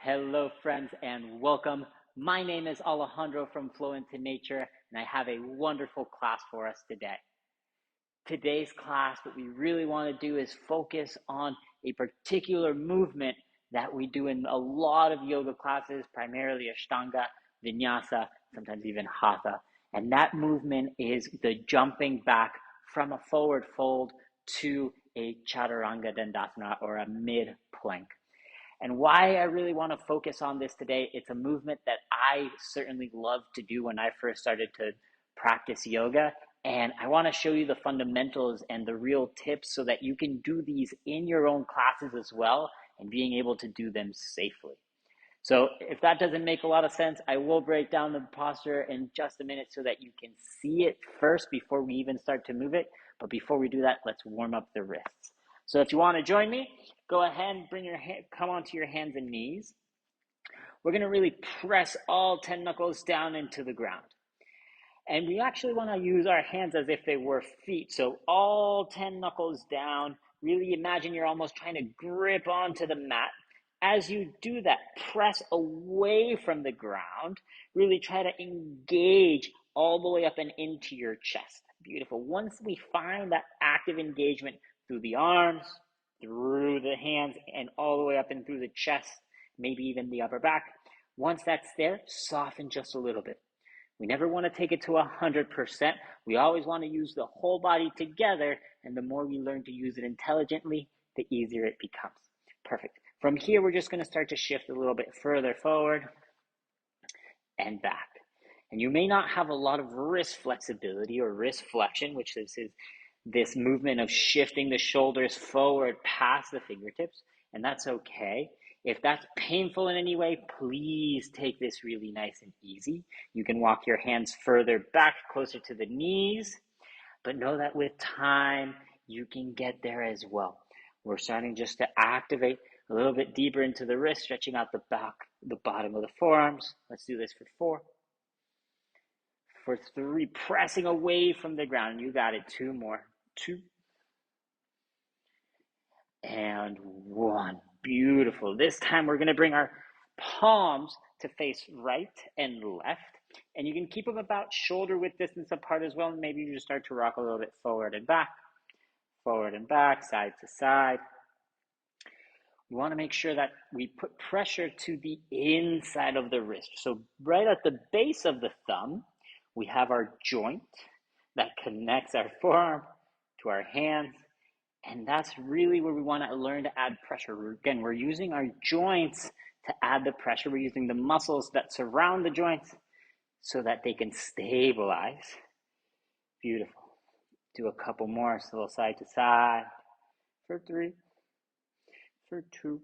Hello, friends, and welcome. My name is Alejandro from Flow into Nature, and I have a wonderful class for us today. Today's class, what we really want to do is focus on a particular movement that we do in a lot of yoga classes, primarily Ashtanga, vinyasa, sometimes even hatha. And that movement is the jumping back from a forward fold to a Chaturanga Dandasana or a mid plank. And why I really want to focus on this today, it's a movement that I certainly loved to do when I first started to practice yoga. And I want to show you the fundamentals and the real tips so that you can do these in your own classes as well and being able to do them safely. So if that doesn't make a lot of sense, I will break down the posture in just a minute so that you can see it first before we even start to move it. But before we do that, let's warm up the wrists. So if you want to join me, go ahead and come onto your hands and knees. We're going to really press all 10 knuckles down into the ground. And we actually want to use our hands as if they were feet. So all 10 knuckles down. Really imagine you're almost trying to grip onto the mat. As you do that, press away from the ground. Really try to engage all the way up and into your chest. Beautiful. Once we find that active engagement through the arms, through the hands, and all the way up and through the chest, maybe even the upper back. Once that's there, soften just a little bit. We never want to take it to 100%. We always want to use the whole body together, and the more we learn to use it intelligently, the easier it becomes. Perfect. From here, we're just going to start to shift a little bit further forward and back. And you may not have a lot of wrist flexibility or wrist flexion, which is this movement of shifting the shoulders forward past the fingertips, and that's okay. If that's painful in any way, please take this really nice and easy. You can walk your hands further back, closer to the knees, but know that with time, you can get there as well. We're starting just to activate a little bit deeper into the wrist, stretching out the back, the bottom of the forearms. Let's do this for 4. For 3, pressing away from the ground. You got it. 2 more. 2. And 1. Beautiful. This time we're going to bring our palms to face right and left. And you can keep them about shoulder width distance apart as well. And maybe you just start to rock a little bit forward and back, side to side. We want to make sure that we put pressure to the inside of the wrist. So right at the base of the thumb, we have our joint that connects our forearm to our hands. And that's really where we want to learn to add pressure. Again, we're using our joints to add the pressure. We're using the muscles that surround the joints so that they can stabilize. Beautiful. Do a couple more, so little side to side. For 3, for 2,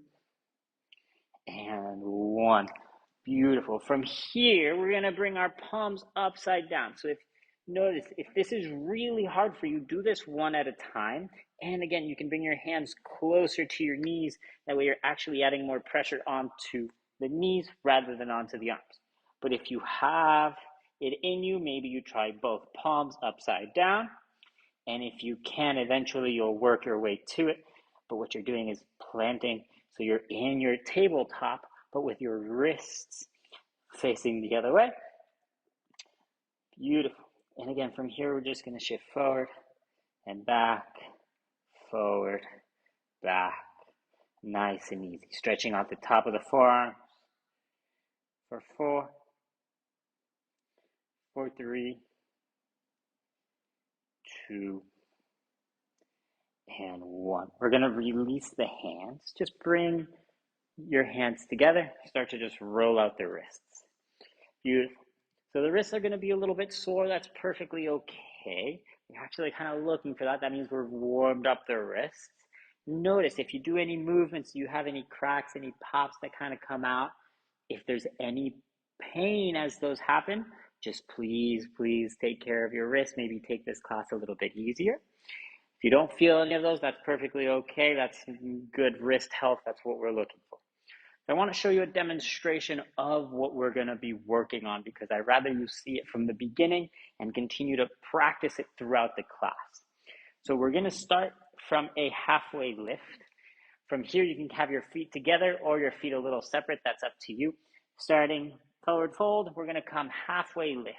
and 1. Beautiful. From here, we're going to bring our palms upside down. So notice, if this is really hard for you, do this one at a time. And again, you can bring your hands closer to your knees. That way you're actually adding more pressure onto the knees rather than onto the arms. But if you have it in you, maybe you try both palms upside down. And if you can, eventually you'll work your way to it. But what you're doing is planting. So you're in your tabletop, but with your wrists facing the other way. Beautiful. And again, from here, we're just going to shift forward and back, forward, back. Nice and easy. Stretching out the top of the forearms for 4, for 3, 2, and 1. We're going to release the hands. Just bring your hands together. Start to just roll out the wrists. Beautiful. So the wrists are going to be a little bit sore. That's perfectly okay. We're actually kind of looking for that. That means we're warmed up the wrists. Notice if you do any movements, you have any cracks, any pops that kind of come out. If there's any pain as those happen, just please take care of your wrists. Maybe take this class a little bit easier. If you don't feel any of those, that's perfectly okay. That's good wrist health. That's what we're looking for. I want to show you a demonstration of what we're going to be working on because I'd rather you see it from the beginning and continue to practice it throughout the class. So we're going to start from a halfway lift. From here, you can have your feet together or your feet a little separate. That's up to you. Starting forward fold, we're going to come halfway lift.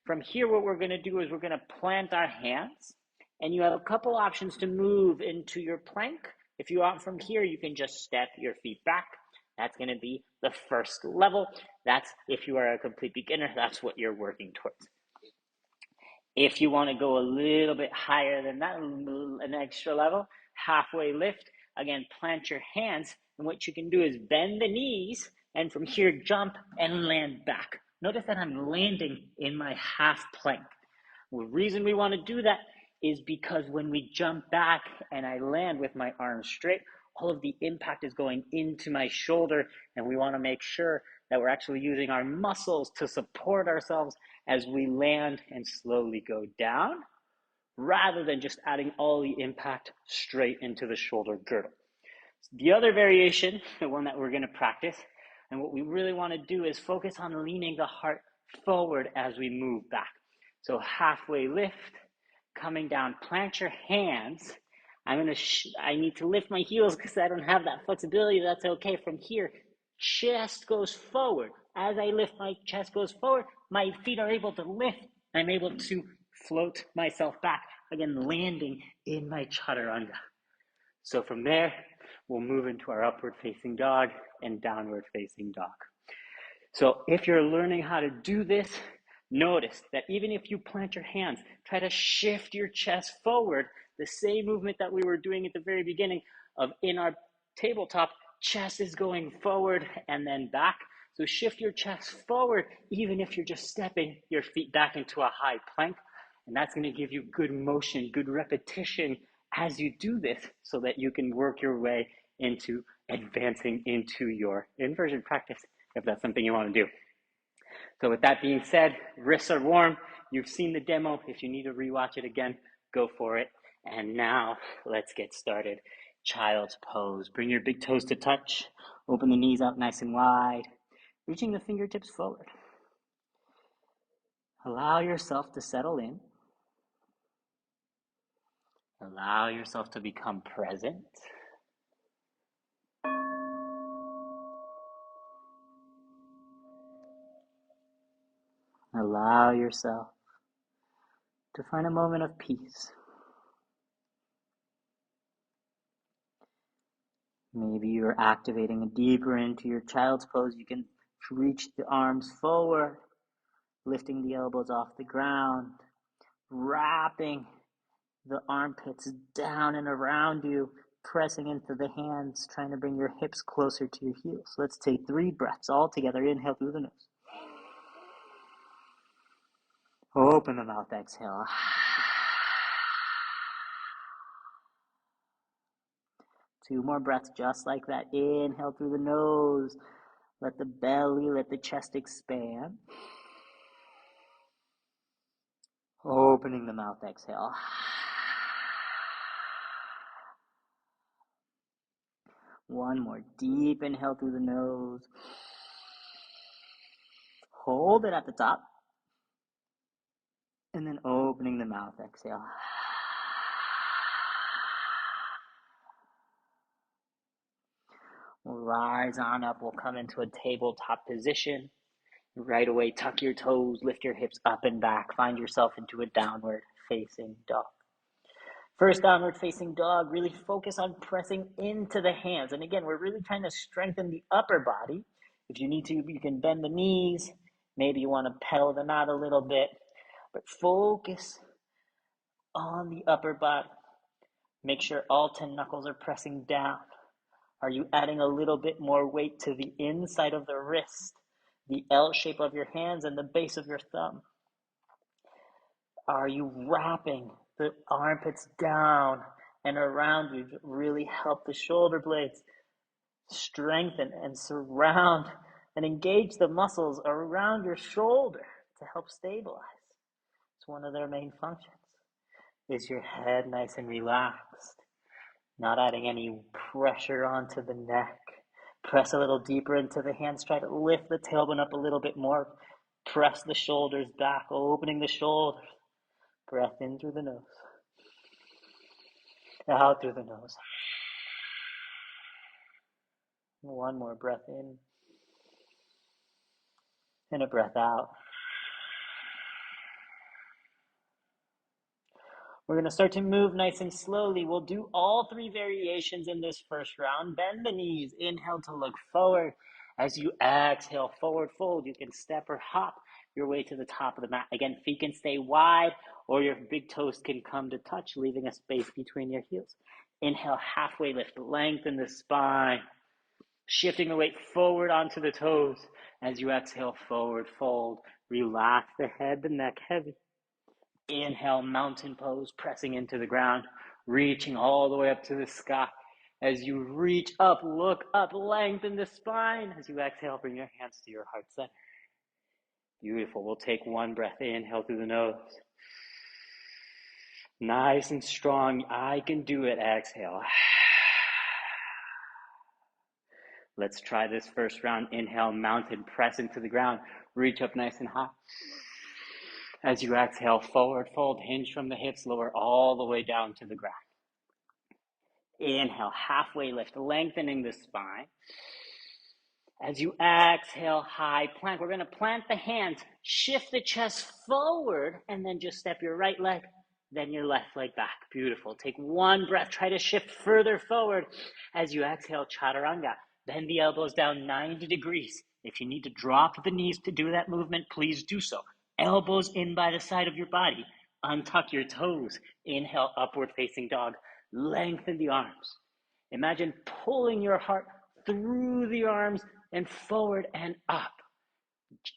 From here, what we're going to do is we're going to plant our hands, and you have a couple options to move into your plank. If you want from here, you can just step your feet back. That's going to be the first level. That's if you are a complete beginner, that's what you're working towards. If you want to go a little bit higher than that, an extra level, halfway lift, again, plant your hands, and what you can do is bend the knees, and from here, jump and land back. Notice that I'm landing in my half plank. The reason we want to do that is because when we jump back and I land with my arms straight, all of the impact is going into my shoulder, and we want to make sure that we're actually using our muscles to support ourselves as we land and slowly go down, rather than just adding all the impact straight into the shoulder girdle. The other variation, the one that we're going to practice, and what we really want to do is focus on leaning the heart forward as we move back. So halfway lift, coming down, plant your hands. I need to lift my heels because I don't have that flexibility. That's okay. From here, chest goes forward. As I lift, my chest goes forward. My feet are able to lift. I'm able to float myself back. Again, landing in my Chaturanga. So from there, we'll move into our upward facing dog and downward facing dog. So if you're learning how to do this, notice that even if you plant your hands, try to shift your chest forward. The same movement that we were doing at the very beginning of in our tabletop, chest is going forward and then back. So shift your chest forward, even if you're just stepping your feet back into a high plank. And that's going to give you good motion, good repetition as you do this, so that you can work your way into advancing into your inversion practice, if that's something you want to do. So with that being said, wrists are warm. You've seen the demo. If you need to rewatch it again, go for it. And now let's get started. Child's pose. Bring your big toes to touch. Open the knees up nice and wide. Reaching the fingertips forward. Allow yourself to settle in. Allow yourself to become present. Allow yourself to find a moment of peace. Maybe you're activating deeper into your child's pose. You can reach the arms forward, lifting the elbows off the ground, wrapping the armpits down and around you, pressing into the hands, trying to bring your hips closer to your heels. Let's take 3 breaths all together. Inhale through the nose. Open the mouth, exhale. 2 more breaths just like that. Inhale through the nose. Let the belly, let the chest expand. Opening the mouth, exhale. One more deep inhale through the nose. Hold it at the top. And then opening the mouth, exhale. We'll rise on up. We'll come into a tabletop position. Right away, tuck your toes, lift your hips up and back. Find yourself into a downward facing dog. First downward facing dog, really focus on pressing into the hands. And again, we're really trying to strengthen the upper body. If you need to, you can bend the knees. Maybe you want to pedal them out a little bit. But focus on the upper body. Make sure all 10 knuckles are pressing down. Are you adding a little bit more weight to the inside of the wrist, the L shape of your hands, and the base of your thumb? Are you wrapping the armpits down and around you to really help the shoulder blades strengthen and surround and engage the muscles around your shoulder to help stabilize? It's one of their main functions. Is your head nice and relaxed? Not adding any pressure onto the neck. Press a little deeper into the hands. Try to lift the tailbone up a little bit more. Press the shoulders back, opening the shoulders. Breath in through the nose. Out through the nose. One more breath in and a breath out. We're going to start to move nice and slowly. We'll do all three variations in this first round. Bend the knees. Inhale to look forward. As you exhale, forward fold. You can step or hop your way to the top of the mat. Again, feet can stay wide or your big toes can come to touch, leaving a space between your heels. Inhale, halfway lift. Lengthen the spine. Shifting the weight forward onto the toes. As you exhale, forward fold. Relax the head, the neck heavy. Inhale, mountain pose, pressing into the ground, reaching all the way up to the sky. As you reach up, look up, lengthen the spine. As you exhale, bring your hands to your heart center. Beautiful. We'll take one breath. Inhale through the nose. Nice and strong. I can do it. Exhale. Let's try this first round. Inhale, mountain, press into the ground. Reach up nice and high. As you exhale, forward fold, hinge from the hips, lower all the way down to the ground. Inhale, halfway lift, lengthening the spine. As you exhale, high plank. We're going to plant the hands, shift the chest forward, and then just step your right leg, then your left leg back. Beautiful. Take one breath. Try to shift further forward. As you exhale, Chaturanga. Bend the elbows down 90 degrees. If you need to drop the knees to do that movement, please do so. Elbows in by the side of your body. Untuck your toes. Inhale, upward facing dog. Lengthen the arms. Imagine pulling your heart through the arms and forward and up.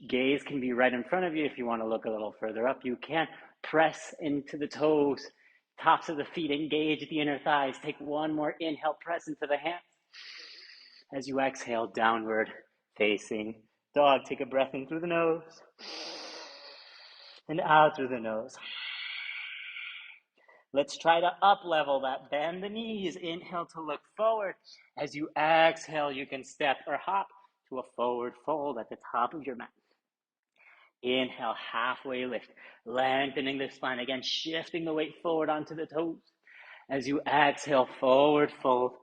Gaze can be right in front of you. If you want to look a little further up, you can. Press into the toes, tops of the feet, engage the inner thighs. Take one more inhale, press into the hands. As you exhale, downward facing dog. Take a breath in through the nose and out through the nose. Let's try to up level that. Bend the knees. Inhale to look forward. As you exhale, you can step or hop to a forward fold at the top of your mat. Inhale, halfway lift, lengthening the spine. Again, shifting the weight forward onto the toes. As you exhale, forward fold.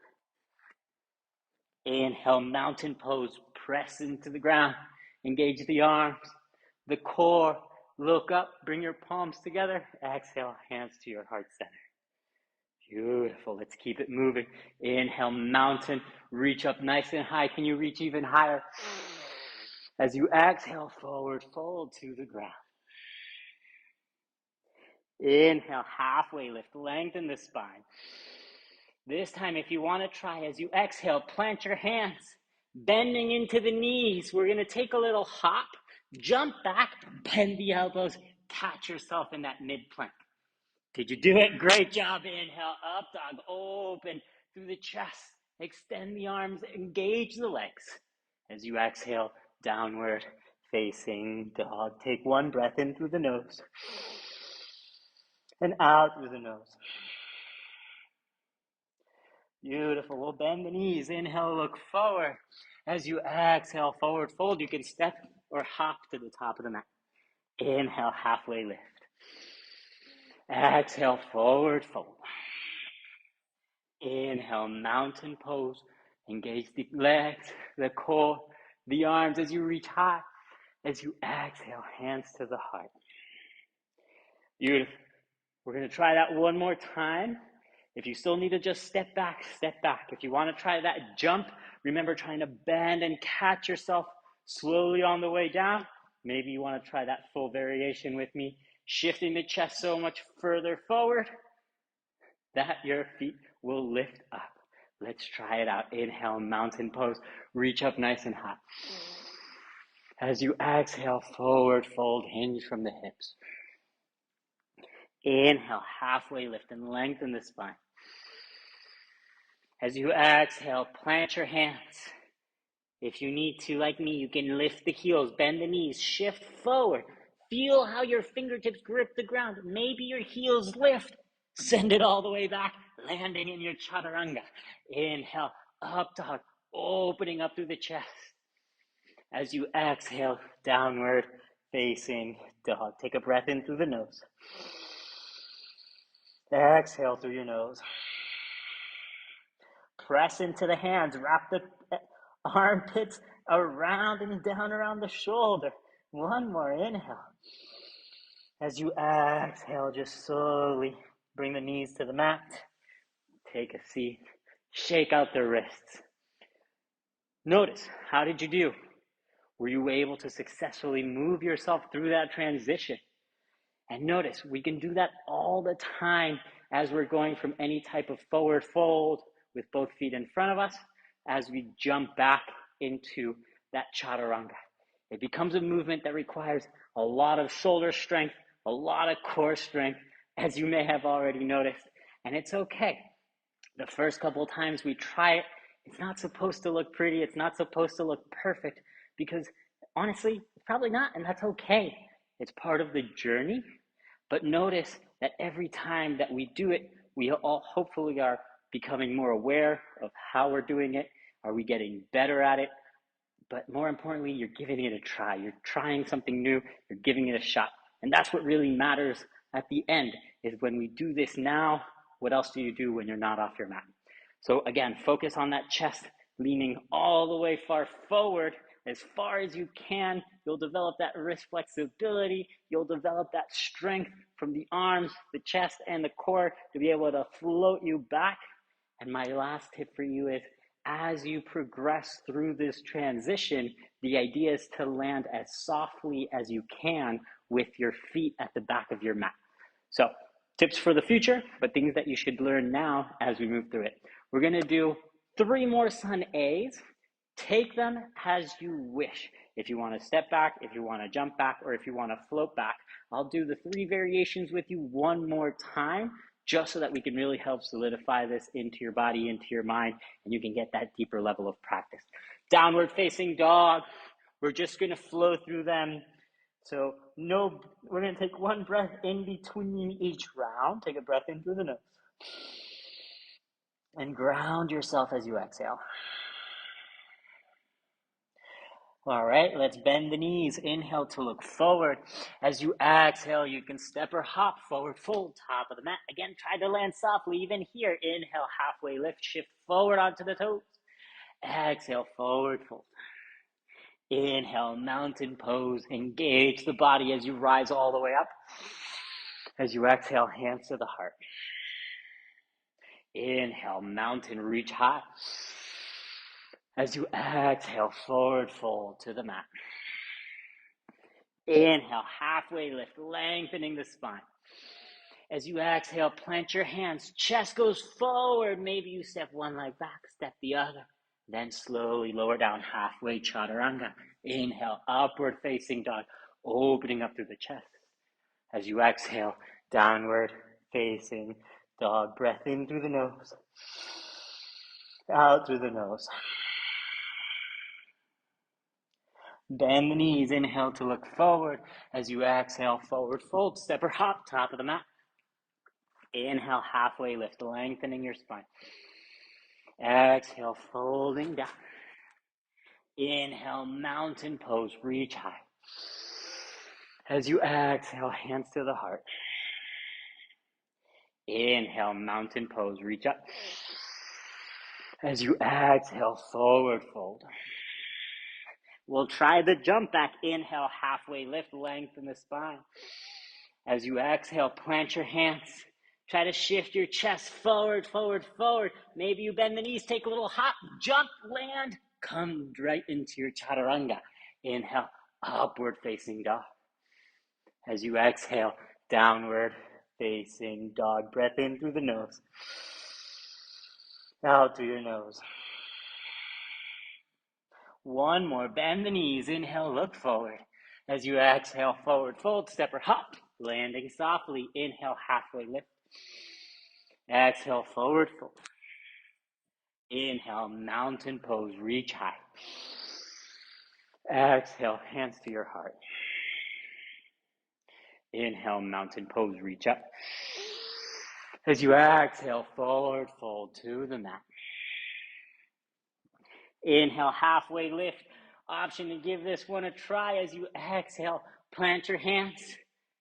Inhale, mountain pose. Press into the ground. Engage the arms, the core. Look up, bring your palms together. Exhale, hands to your heart center. Beautiful. Let's keep it moving. Inhale, mountain. Reach up nice and high. Can you reach even higher? As you exhale, forward fold to the ground. Inhale, halfway lift. Lengthen the spine. This time, if you want to try, as you exhale, plant your hands, bending into the knees. We're going to take a little hop, jump back, bend the elbows, catch yourself in that mid-plank. Did you do it? Great job. Inhale, up dog, open through the chest. Extend the arms, engage the legs. As you exhale, downward facing dog. Take one breath in through the nose and out through the nose. Beautiful. We'll bend the knees. Inhale, look forward. As you exhale, forward fold. You can step or hop to the top of the mat. Inhale, halfway lift. Exhale, forward fold. Inhale, mountain pose. Engage the legs, the core, the arms as you reach high. As you exhale, hands to the heart. Beautiful. We're going to try that one more time. If you still need to just step back, step back. If you want to try that jump, remember trying to bend and catch yourself slowly on the way down. Maybe you want to try that full variation with me, shifting the chest so much further forward that your feet will lift up. Let's try it out. Inhale, mountain pose. Reach up nice and high. As you exhale, forward fold, hinge from the hips. Inhale, halfway lift and lengthen the spine. As you exhale, plant your hands. If you need to, like me, you can lift the heels, bend the knees, shift forward. Feel how your fingertips grip the ground. Maybe your heels lift. Send it all the way back, landing in your chaturanga. Inhale, up dog, opening up through the chest. As you exhale, downward facing dog. Take a breath in through the nose. Exhale through your nose. Press into the hands. Wrap the Armpits around and down around the shoulder. One more inhale. As you exhale, just slowly bring the knees to the mat. Take a seat. Shake out the wrists. Notice, how did you do? Were you able to successfully move yourself through that transition? And notice, we can do that all the time as we're going from any type of forward fold with both feet in front of us as we jump back into that chaturanga. It becomes a movement that requires a lot of shoulder strength, a lot of core strength, as you may have already noticed. And it's okay. The first couple of times we try it, it's not supposed to look pretty. It's not supposed to look perfect because honestly, it's probably not, and that's okay. It's part of the journey. But notice that every time that we do it, we all hopefully are becoming more aware of how we're doing it. Are we getting better at it? But more importantly, you're giving it a try. You're trying something new. You're giving it a shot. And that's what really matters at the end, is when we do this now, what else do you do when you're not off your mat? So again, focus on that chest, leaning all the way far forward, as far as you can. You'll develop that wrist flexibility. You'll develop that strength from the arms, the chest, and the core to be able to float you back. And my last tip for you is, as you progress through this transition, the idea is to land as softly as you can with your feet at the back of your mat. So, tips for the future, but things that you should learn now as we move through it. We're going to do 3 more Sun A's. Take them as you wish. If you want to step back, if you want to jump back, or if you want to float back, I'll do the 3 variations with you one more time, just so that we can really help solidify this into your body, into your mind, and you can get that deeper level of practice. Downward facing dog. We're just going to flow through them. So we're going to take 1 breath in between each round. Take a breath in through the nose. And ground yourself as you exhale. All right, let's bend the knees. Inhale to look forward. As you exhale, you can step or hop forward, fold, top of the mat. Again, try to land softly, even here. Inhale, halfway lift, shift forward onto the toes. Exhale, forward fold. Inhale, mountain pose. Engage the body as you rise all the way up. As you exhale, hands to the heart. Inhale, mountain, reach high. As you exhale, forward fold to the mat. Inhale, halfway lift, lengthening the spine. As you exhale, plant your hands, chest goes forward. Maybe you step one leg back, step the other. Then slowly lower down, halfway chaturanga. Inhale, upward facing dog, opening up through the chest. As you exhale, downward facing dog. Breath in through the nose, out through the nose. Bend the knees, inhale to look forward. As you exhale, forward fold, step or hop, top of the mat. Inhale, halfway lift, lengthening your spine. Exhale, folding down. Inhale, mountain pose, reach high. As you exhale, hands to the heart. Inhale, mountain pose, reach up. As you exhale, forward fold. We'll try the jump back. Inhale, halfway lift, lengthen the spine. As you exhale, plant your hands. Try to shift your chest forward, forward, forward. Maybe you bend the knees, take a little hop, jump, land, come right into your chaturanga. Inhale, upward facing dog. As you exhale, downward facing dog. Breath in through the nose, out through your nose. One more, bend the knees, inhale, look forward. As you exhale, forward fold, step or hop, landing softly. Inhale, halfway lift. Exhale, forward fold. Inhale, mountain pose, reach high. Exhale, hands to your heart. Inhale, mountain pose, reach up. As you exhale, forward fold to the mat. Inhale, halfway lift. Option to give this one a try. As you exhale, plant your hands.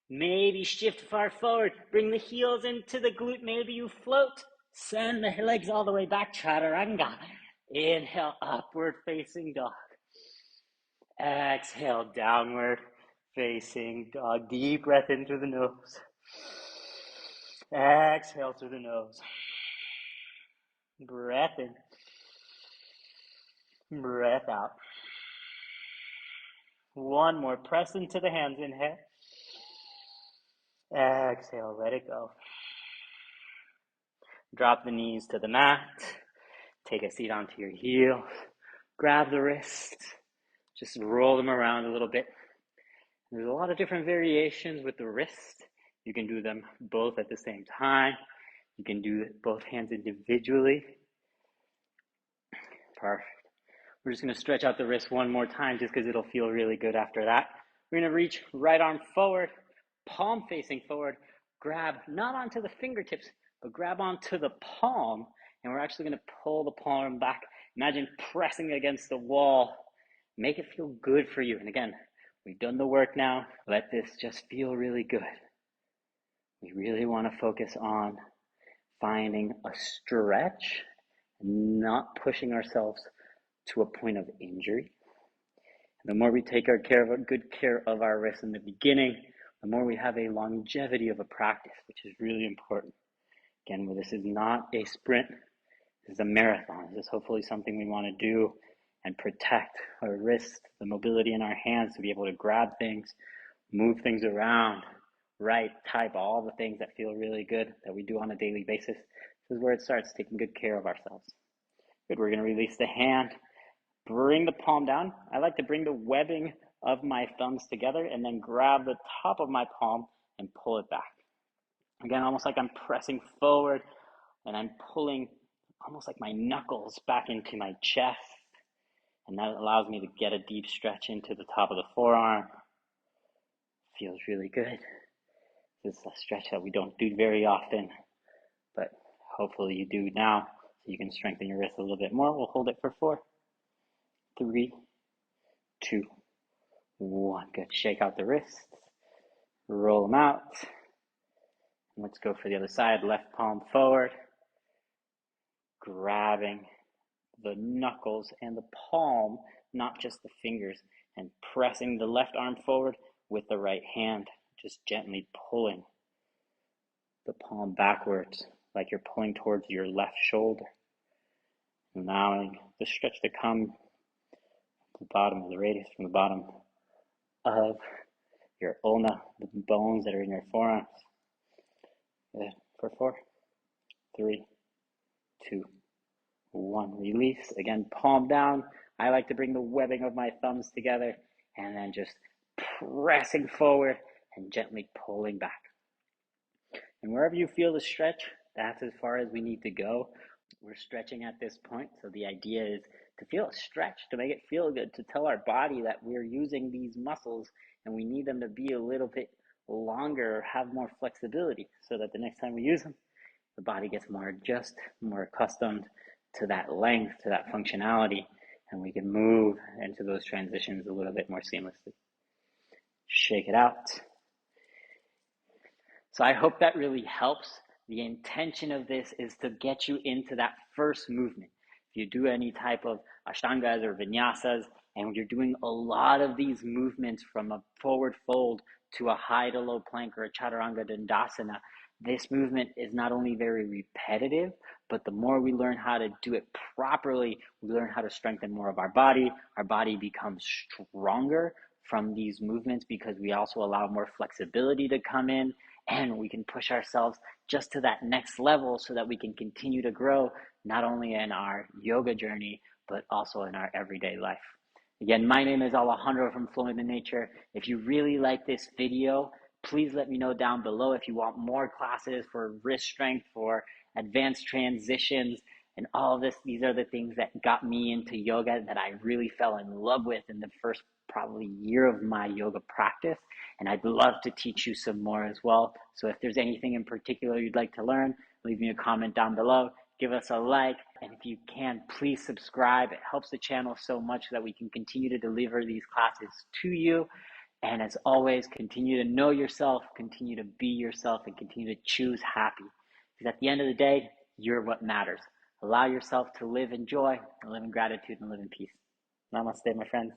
Maybe shift far forward. Bring the heels into the glute. Maybe you float. Send the legs all the way back. Chaturanga. Inhale, upward facing dog. Exhale, downward facing dog. Deep breath in through the nose. Exhale through the nose. Breath in. Breath out. One more. Press into the hands. Inhale. Exhale. Let it go. Drop the knees to the mat. Take a seat onto your heels. Grab the wrists. Just roll them around a little bit. There's a lot of different variations with the wrist. You can do them both at the same time. You can do both hands individually. Perfect. We're just going to stretch out the wrist one more time just because it'll feel really good after that. We're going to reach right arm forward, palm facing forward. Grab not onto the fingertips, but grab onto the palm. And we're actually going to pull the palm back. Imagine pressing against the wall. Make it feel good for you. And again, we've done the work now. Let this just feel really good. We really want to focus on finding a stretch, not pushing ourselves to a point of injury. The more we take good care of our wrists in the beginning, the more we have a longevity of a practice, which is really important. Again, this is not a sprint, this is a marathon. This is hopefully something we want to do and protect our wrists, the mobility in our hands to be able to grab things, move things around, write, type, all the things that feel really good that we do on a daily basis. This is where it starts, taking good care of ourselves. Good, we're going to release the hand. Bring the palm down. I like to bring the webbing of my thumbs together and then grab the top of my palm and pull it back. Again, almost like I'm pressing forward and I'm pulling almost like my knuckles back into my chest. And that allows me to get a deep stretch into the top of the forearm. Feels really good. This is a stretch that we don't do very often, but hopefully you do now so you can strengthen your wrist a little bit more. We'll hold it for 4, 3, 2, 1. Good. Shake out the wrists. Roll them out. And let's go for the other side. Left palm forward. Grabbing the knuckles and the palm, not just the fingers, and pressing the left arm forward with the right hand. Just gently pulling the palm backwards like you're pulling towards your left shoulder. Allowing the stretch to come to the bottom of the radius, from the bottom of your ulna, the bones that are in your forearms. Good. For 4, 3, 2, 1. Release. Again, palm down. I like to bring the webbing of my thumbs together and then just pressing forward and gently pulling back. And wherever you feel the stretch, that's as far as we need to go. We're stretching at this point, so the idea is to feel a stretch, to make it feel good, to tell our body that we're using these muscles and we need them to be a little bit longer, have more flexibility, so that the next time we use them, the body gets more accustomed to that length, to that functionality, and we can move into those transitions a little bit more seamlessly. Shake it out. So I hope that really helps. The intention of this is to get you into that first movement. If you do any type of Ashtangas or vinyasas, and you're doing a lot of these movements from a forward fold to a high to low plank or a Chaturanga Dandasana, this movement is not only very repetitive, but the more we learn how to do it properly, we learn how to strengthen more of our body. Our body becomes stronger from these movements because we also allow more flexibility to come in, and we can push ourselves just to that next level so that we can continue to grow, not only in our yoga journey, but also in our everyday life. Again, my name is Alejandro from Fluent in Nature. If you really like this video, please let me know down below if you want more classes for wrist strength, for advanced transitions, and all of this. These are the things that got me into yoga, that I really fell in love with in the first probably year of my yoga practice. And I'd love to teach you some more as well. So if there's anything in particular you'd like to learn, leave me a comment down below. Give us a like, and if you can, please subscribe. It helps the channel so much that we can continue to deliver these classes to you. And as always, continue to know yourself, continue to be yourself, and continue to choose happy. Because at the end of the day, you're what matters. Allow yourself to live in joy, and live in gratitude, and live in peace. Namaste, my friends.